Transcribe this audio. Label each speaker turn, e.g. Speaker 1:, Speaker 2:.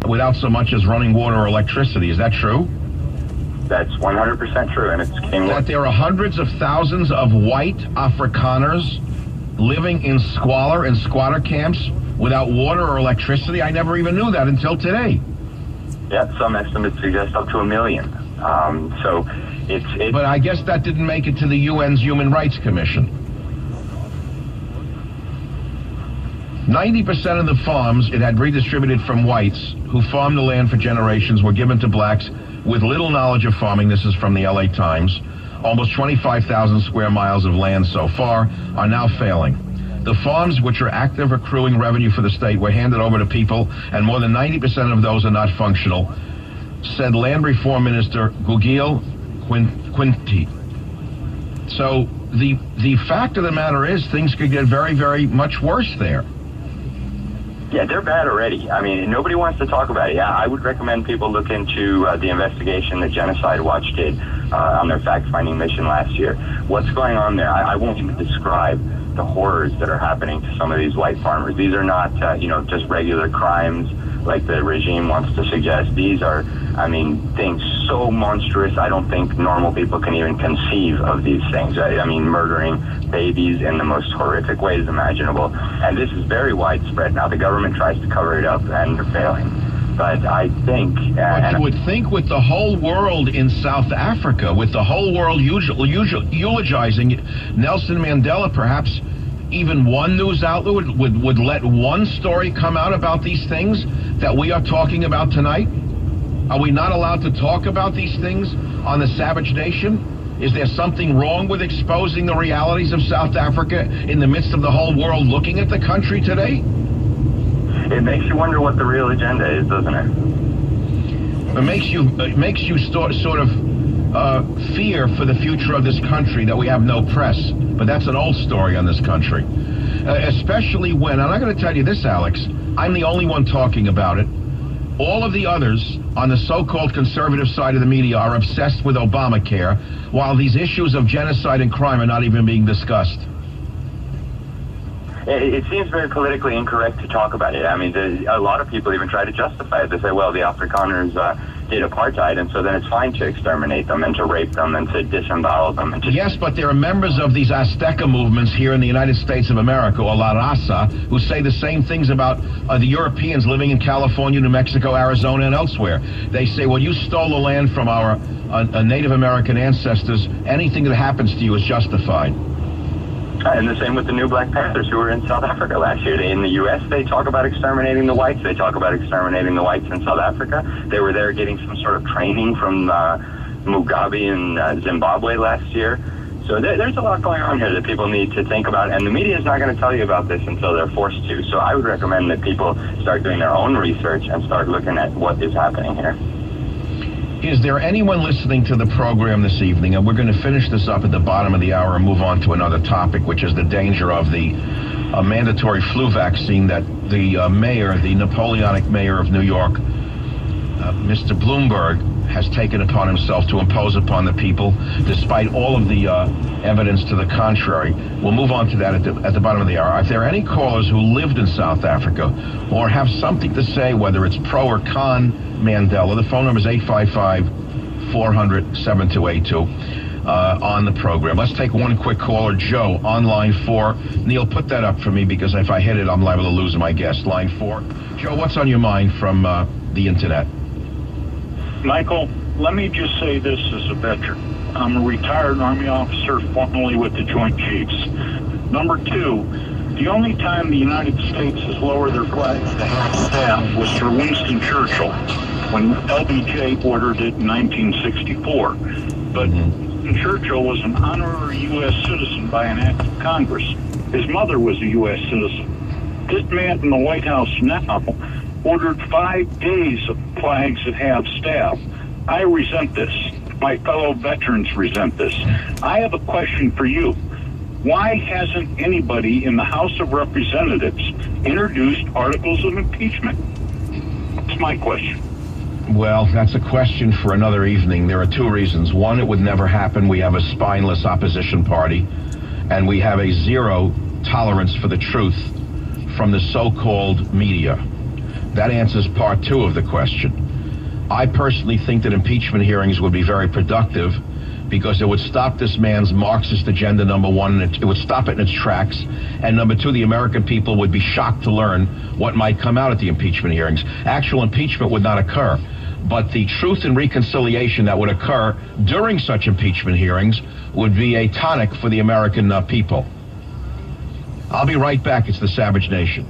Speaker 1: without so much as running water or electricity. Is that true?
Speaker 2: That's 100% true, and it's
Speaker 1: that there are hundreds of thousands of white Afrikaners living in squalor in squatter camps without water or electricity. I never even knew that until today.
Speaker 2: Yeah, some estimates suggest up to 1 million. So it's.
Speaker 1: But I guess that didn't make it to the UN's Human Rights Commission. 90% of the farms it had redistributed from whites who farmed the land for generations were given to blacks with little knowledge of farming. This is from the LA Times. Almost 25,000 square miles of land so far are now failing. The farms, which are active accruing revenue for the state, were handed over to people, and more than 90% of those are not functional, said Land Reform Minister Gugil Quinty. So the fact of the matter is things could get very, very much worse there.
Speaker 2: Yeah, they're bad already. I mean, nobody wants to talk about it. Yeah, I would recommend people look into the investigation that Genocide Watch did on their fact-finding mission last year. What's going on there? I won't even describe the horrors that are happening to some of these white farmers. These are not, just regular crimes like the regime wants to suggest. These are, things so monstrous, I don't think normal people can even conceive of these things. I mean, murdering babies in the most horrific ways imaginable. And this is very widespread. Now, the government tries to cover it up, and they're failing. But I think...
Speaker 1: But you would think with the whole world in South Africa, with the whole world eulogizing Nelson Mandela, perhaps even one news outlet would let one story come out about these things that we are talking about tonight? Are we not allowed to talk about these things on the Savage Nation? Is there something wrong with exposing the realities of South Africa in the midst of the whole world looking at the country today?
Speaker 2: It makes you wonder what the real agenda is, doesn't it?
Speaker 1: It makes you sort of fear for the future of this country that we have no press. But that's an old story on this country. Especially when, and I'm going to tell you this, Alex, I'm the only one talking about it. All of the others on the so-called conservative side of the media are obsessed with Obamacare, while these issues of genocide and crime are not even being discussed.
Speaker 2: It seems very politically incorrect to talk about it. I mean, a lot of people even try to justify it. They say, well, the Afrikaners did apartheid, and so then it's fine to exterminate them and to rape them and to disembowel them. And to
Speaker 1: yes, but there are members of these Azteca movements here in the United States of America, or La Raza, who say the same things about the Europeans living in California, New Mexico, Arizona, and elsewhere. They say, well, you stole the land from our Native American ancestors. Anything that happens to you is justified.
Speaker 2: And the same with the new Black Panthers who were in South Africa last year. In the U.S., they talk about exterminating the whites. They talk about exterminating the whites in South Africa. They were there getting some sort of training from Mugabe in Zimbabwe last year. So there's a lot going on here that people need to think about, and the media is not going to tell you about this until they're forced to. So I would recommend that people start doing their own research and start looking at what is happening here.
Speaker 1: Is there anyone listening to the program this evening, and we're going to finish this up at the bottom of the hour and move on to another topic, which is the danger of the mandatory flu vaccine that the mayor, the Napoleonic mayor of New York, Mr. Bloomberg, has taken upon himself to impose upon the people, despite all of the evidence to the contrary. We'll move on to that at the bottom of the hour. If there are any callers who lived in South Africa or have something to say, whether it's pro or con Mandela, the phone number is 855-400-7282 on the program. Let's take one quick caller. Joe on line 4. Neil, put that up for me, because if I hit it, I'm liable to lose my guest. Line 4. Joe, what's on your mind from the internet?
Speaker 3: Michael, let me just say this as a veteran. I'm a retired Army officer, formerly with the Joint Chiefs. Number 2, the only time the United States has lowered their flag to have staff was for Winston Churchill when LBJ ordered it in 1964. But Churchill was an honorary U.S. citizen by an act of Congress. His mother was a U.S. citizen. This man in the White House now ordered 5 days of flags that have staff. I resent this. My fellow veterans resent this. I have a question for you. Why hasn't anybody in the House of Representatives introduced articles of impeachment? That's my question.
Speaker 1: Well, that's a question for another evening. There are 2 reasons. One, it would never happen. We have a spineless opposition party, and we have a zero tolerance for the truth from the so-called media. That answers part two of the question. I personally think that impeachment hearings would be very productive because it would stop this man's Marxist agenda, number one, and it would stop it in its tracks. And number two, the American people would be shocked to learn what might come out at the impeachment hearings. Actual impeachment would not occur, but the truth and reconciliation that would occur during such impeachment hearings would be a tonic for the American people. I'll be right back. It's the Savage Nation.